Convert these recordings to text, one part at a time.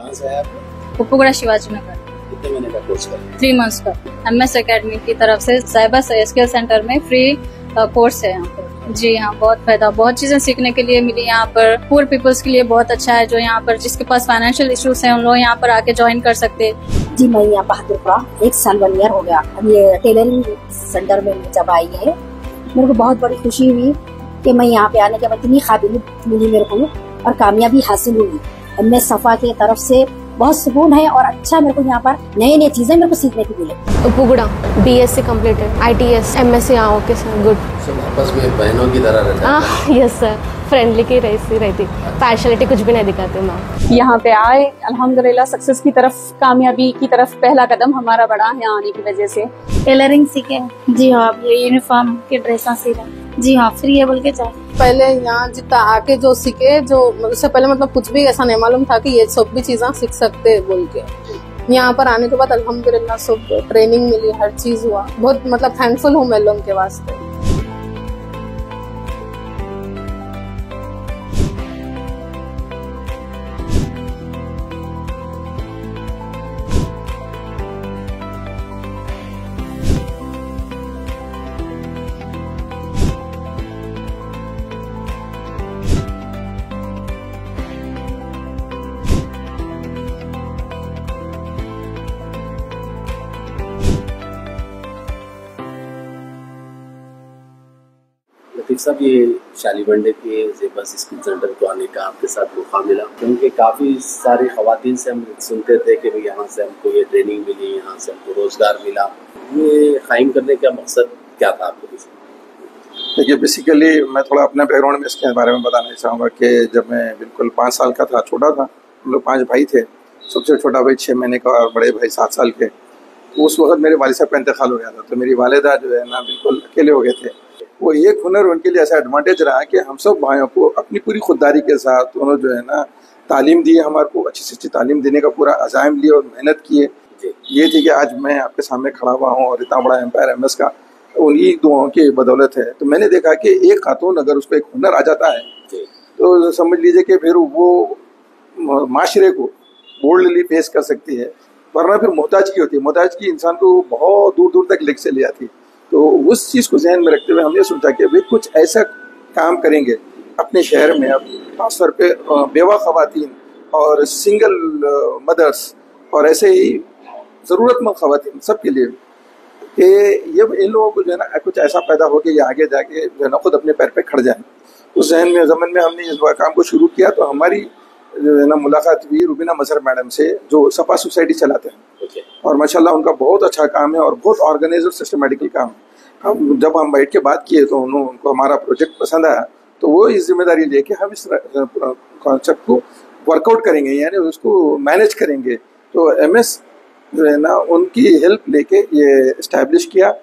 कहाँ से आए आप? उपगुड़ा शिवाजी नगर। कितने महीने का कोर्स कर? 3 मंथ्स का। MS एकेडमी की तरफ से साइबर स्किल सेंटर में फ्री कोर्स है यहाँ पर। जी हाँ, बहुत फायदा, बहुत चीजें सीखने के लिए मिली यहाँ पर। पुअर पीपल्स के लिए बहुत अच्छा है, जो यहाँ पर जिसके पास फाइनेंशियल इश्यूज हैं उन लोग यहाँ पर आके ज्वाइन कर सकते हैं। जी मैं यहाँ बहादुरपुरा 1 साल 1 ईयर हो गया। अब ये टेलरिंग सेंटर में जब आई है मेरे को बहुत बड़ी खुशी हुई कि मैं यहाँ पे आने के बाद इतनी काबिलियत मिली मेरे को और कामयाबी हासिल हुई। MS सफा की तरफ से बहुत सुकून है और अच्छा मेरे को यहाँ पर नई चीजें मेरे को सीखने को मिले। Upguda BSc completed, ITS MSc। हाँ ओके सर, गुड। सब आपस में बहनों की तरह रहना है? यस सर, फ्रेंडली की रहती, पार्शलिटी कुछ भी नहीं दिखाते मैम। यहाँ पे आए अल्हम्दुलिल्लाह, सक्सेस की तरफ, कामयाबी की तरफ पहला कदम हमारा बढ़ा है आने की वजह से। टेलरिंग सीखे। जी हाँ, ये यूनिफॉर्म के ड्रेसा सीखे। जी हाँ, फ्री है बोल के जाए। पहले यहाँ जितना आके जो सीखे, जो उससे पहले मतलब कुछ भी ऐसा नहीं मालूम था कि ये सब भी चीजें सीख सकते बोल के। यहाँ पर आने के बाद अल्हम्दुलिल्लाह सब ट्रेनिंग मिली, हर चीज हुआ। बहुत मतलब थैंकफुल हूँ मैं लोगों के वास्ते। लतीफ साहब, ये शालीबंडे के ज़ेबा स्किल सेंटर को आने का आपके साथ मौका मिला, क्योंकि काफ़ी सारी ख़वातीन से हम सुनते थे कि भाई यहाँ से हमको ये ट्रेनिंग मिली, यहाँ से हमको रोज़गार मिला। ये कायम करने का मकसद क्या था आपको? देखिए, बेसिकली मैं थोड़ा अपने बैकग्राउंड में इसके बारे में बताना चाहूँगा कि जब मैं बिल्कुल 5 साल का था, छोटा था, हम लोग 5 भाई थे। सबसे छोटा भाई 6 महीने का और बड़े भाई 7 साल के। उस वक्त मेरे वालिद साहब का इंतकाल हो गया था, तो मेरी वालिदा जो है ना बिल्कुल अकेले हो गए थे। वो एक हुनर उनके लिए ऐसा एडवांटेज रहा कि हम सब भाइयों को अपनी पूरी खुददारी के साथ उन्होंने जो है ना तालीम दी, हमारे को अच्छी से अच्छी तालीम देने का पूरा अज़ाइम लिया और मेहनत किए। ये थी कि आज मैं आपके सामने खड़ा हुआ हूँ और इतना बड़ा एम्पायर MS का उन्हीं दुआओं की बदौलत है। तो मैंने देखा कि एक खातून अगर उस पर एक हुनर आ जाता है तो समझ लीजिए कि फिर वो माशरे को बोल्डली फेस कर सकती है, वरना फिर मोहताजगी होती है। मोहताजगी इंसान को बहुत दूर दूर तक लेके चली जाती है। तो उस चीज़ को ज़हन में रखते हुए हमने सोचा कि भाई कुछ ऐसा काम करेंगे अपने शहर में, अब खासतौर पे बेवा ख़वातीन और सिंगल मदर्स और ऐसे ही ज़रूरतमंद ख़वातीन सबके लिए, कि ये इन लोगों को जो है ना कुछ ऐसा पैदा हो कि ये आगे जाके जो है ना खुद अपने पैर पे खड़ जाए। उस ज़मन में हमने इस काम को शुरू किया। तो हमारी जो है ना मुलाकात हुई रुबीना मजहर मैडम से, जो सपा सोसाइटी चलाते हैं। और माशाल्लाह उनका बहुत अच्छा काम है और बहुत ऑर्गेनाइज और सिस्टमेटिकल काम है। जब हम बैठ के बात किए तो उनको हमारा प्रोजेक्ट पसंद आया, तो वो इस जिम्मेदारी लेके हम इस कॉन्सेप्ट को वर्कआउट करेंगे, यानी उसको मैनेज करेंगे। तो MS जो है ना उनकी हेल्प लेके ये इस्टेब्लिश किया।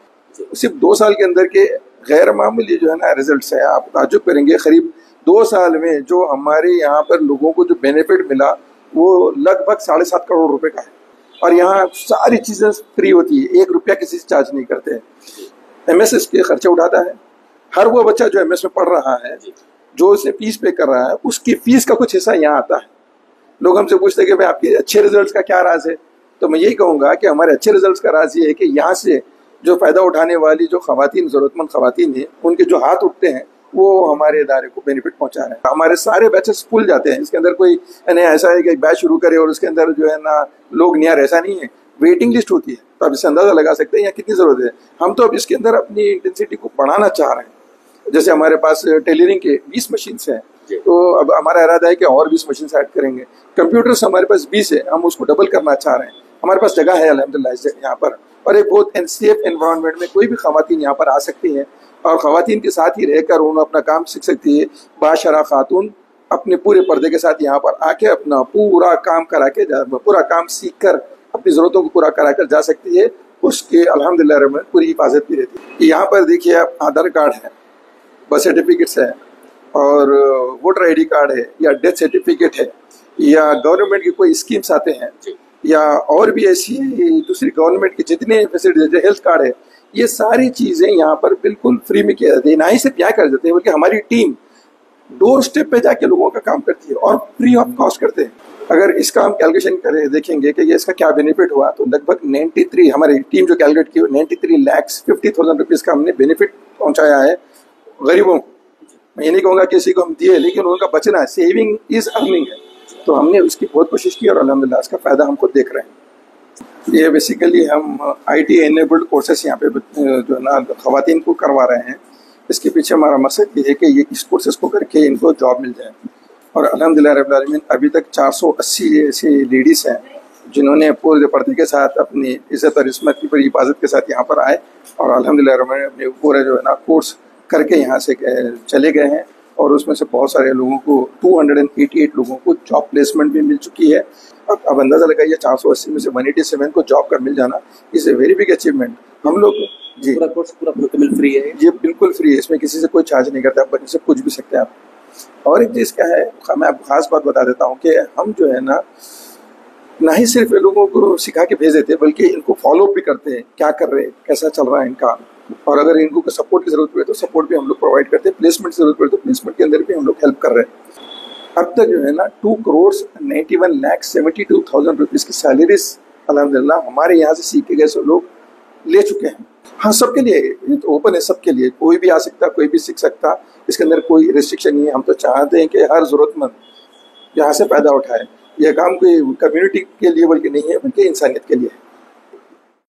सिर्फ 2 साल के अंदर के गैर मामूली जो है ना रिजल्ट्स है। आप ताज्जुब करेंगे, करीब 2 साल में जो हमारे यहाँ पर लोगों को जो बेनिफिट मिला वो लगभग 7.5 करोड़ रुपए का है। और यहाँ सारी चीज़ें फ्री होती है, 1 रुपया किसी से चार्ज नहीं करते। MS इसके खर्चे उठाता है। हर वो बच्चा जो MS में पढ़ रहा है, जो उसे फीस पे कर रहा है, उसकी फीस का कुछ हिस्सा यहाँ आता है। लोग हमसे पूछते हैं कि भाई आपके अच्छे रिजल्ट्स का क्या राज है? तो मैं यही कहूँगा कि हमारे अच्छे रिजल्ट्स का राज ये है कि यहाँ से जो फ़ायदा उठाने वाली जो ख़वातीन, ज़रूरतमंद ख़वातीन हैं, उनके जो हाथ उठते हैं वो हमारे इदारे को बेनिफिट पहुंचा रहे हैं। हमारे सारे बैचेस फुल जाते हैं। इसके अंदर कोई यानी ऐसा है कि बैच शुरू करे और उसके अंदर जो है ना लोग नहीं आ रहे, ऐसा नहीं है। वेटिंग लिस्ट होती है, तो आप इससे अंदाज़ा लगा सकते हैं यहाँ कितनी ज़रूरत है। हम तो अब इसके अंदर अपनी इंटेंसिटी को बढ़ाना चाह रहे हैं। जैसे हमारे पास टेलरिंग के 20 मशीन्स हैं, तो अब हमारा इरादा है कि और 20 मशीन ऐड करेंगे। कंप्यूटर्स हमारे पास 20 है, हम उसको डबल करना चाह रहे हैं। हमारे पास जगह है अल्हम्दुलिल्लाह यहाँ पर, और एक बहुत सेफ एनवायरनमेंट में कोई भी ख़वातीन यहाँ पर आ सकती हैं और ख़वातीन के साथ ही रहकर उन्हें अपना काम सीख सकती है। बाशरा खातून अपने पूरे पर्दे के साथ यहाँ पर आके अपना पूरा काम करा के पूरा काम सीख कर अपनी ज़रूरतों को पूरा करा कर जा सकती है। उसके अल्हम्दुलिल्लाह पूरी हिफाजत भी रहती है। यहाँ पर देखिए, आप आधार कार्ड है, बर्थ सर्टिफिकेट्स है और वोटर ID कार्ड है, या डेथ सर्टिफिकेट है, या गवर्नमेंट की कोई स्कीम्स आते हैं, या और भी ऐसी दूसरी गवर्नमेंट की जितने फैसिलिटीज, हेल्थ कार्ड है, ये सारी चीज़ें यहाँ पर बिल्कुल फ्री में किया जाती है। ना ही सिर्फ यहाँ कर देते हैं, बल्कि हमारी टीम डोर स्टेप पे जाके लोगों का काम करती है और फ्री ऑफ कॉस्ट करते हैं। اگر اس کا ہم کیلکولیشن کریں دیکھیں گے کہ یہ اس کا کیا بینیفٹ ہوا تو لگ بھگ 93 ہماری ٹیم جو کیلکولیٹ کی 93,50,000 روپیز کا ہم نے بینیفٹ پہنچایا ہے غریبوں کو. میں یہ نہیں کہوں گا کسی کو ہم دیے لیکن ان کا بچنا ہے, سیونگ از ارننگ ہے. تو ہم نے اس کی بہت کوشش کی اور الحمدللہ اس کا فائدہ ہم کو دیکھ رہے ہیں. یہ بیسیکلی ہم IT انیبلڈ کورسز یہاں پہ جو ہے نا خواتین کو کروا رہے ہیں. اس کے پیچھے ہمارا مقصد یہ ہے کہ یہ اس کورسز کو کر کے ان کو جاب مل جائے. اور الحمدللہ رب العالمین ابھی تک 480 ایسی لیڈیز ہیں جنہوں نے پورے پردے کے ساتھ اپنی عزت اور عصمت کی پوری حفاظت کے ساتھ یہاں پر آئے اور الحمدللہ رب العالمین اپنے پورے جو ہے نا کورس کر کے یہاں سے چلے گئے ہیں. اور اس میں سے بہت سارے لوگوں کو 288 لوگوں کو جاب پلیسمنٹ بھی مل چکی ہے. اب اندازہ لگائیے 480 میں سے 187 کو جاب کا مل جانا از اے ویری بگ اچیومنٹ. ہم لوگ جی پورا کورس پورا مکمل فری ہے. یہ بالکل فری ہے, اس میں کسی سے کوئی چارج نہیں کرتا, آپ بچے سے پوچھ بھی سکتے ہیں آپ. اور ایک چیز کیا ہے, میں آپ خاص بات بتا دیتا ہوں کہ ہم جو ہے نہ ہی صرف لوگوں کو سکھا کے بھیج دیتے بلکہ ان کو فالو اپ بھی کرتے ہیں, کیا کر رہے ہیں, کیسا چل رہا ہے ان کا. اور اگر ان کو سپورٹ کی ضرورت پڑے تو سپورٹ بھی ہم لوگ پرووائڈ کرتے ہیں, پلیسمنٹ کی ضرورت پڑے تو پلیسمنٹ کے اندر بھی ہم لوگ ہیلپ کر رہے ہیں. اب تک جو ہے نا 2,91,72,000 روپیز کی سیلریز الحمدللہ ہمارے یہاں سے سیکھ کے گئے سو لوگ لے چکے ہیں. ہاں سب کے لیے یہ تو اوپن ہے, سب کے لیے کوئی بھی آ سکتا, کوئی بھی سیکھ سکتا, اس کے اندر کوئی ریسٹرکشن نہیں ہے. ہم تو چاہتے ہیں کہ ہر ضرورت مند یہاں سے فائدہ اٹھائے. یہ کام کوئی کمیونٹی کے لیے بلکہ نہیں ہے بلکہ انسانیت کے لیے ہے.